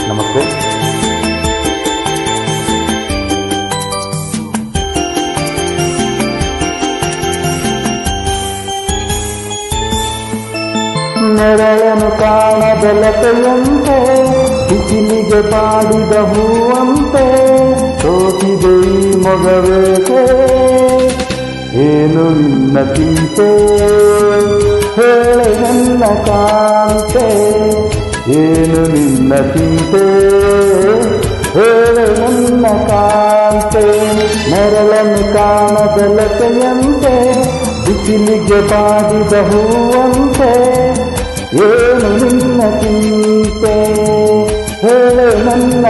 ನಮಸ್ತೆ. ನೆರಳನು ಕಾಣದ ಲತೆಯಂತೆ ಬಿಸಿಲಿಗೆ ಬಾಡಿದ ಹೂವಂತೆ ಸೋತಿದೆ ಈ ಮೊಗವೇಕೆ ಏನು ನಿನ್ನ ಚಿಂತೆ ಹೇಳೆ ನನ್ನ ಕಾಂತೆ ಏನು ನಿನ್ನ ಚಿಂತೆ ಹೇಳೆ ನನ್ನ ಕಾಂತೆ ನೆರಳನ್ನು ಕಾಣದ ಲತೆಯಂತೆ ಬಿಸಿಲಿಗೆ ಬಾಡಿದ ಹೂವಂತೆ ಏನು ನಿನ್ನ ಚಿಂತೆ ಹೇಳೆ ನನ್ನ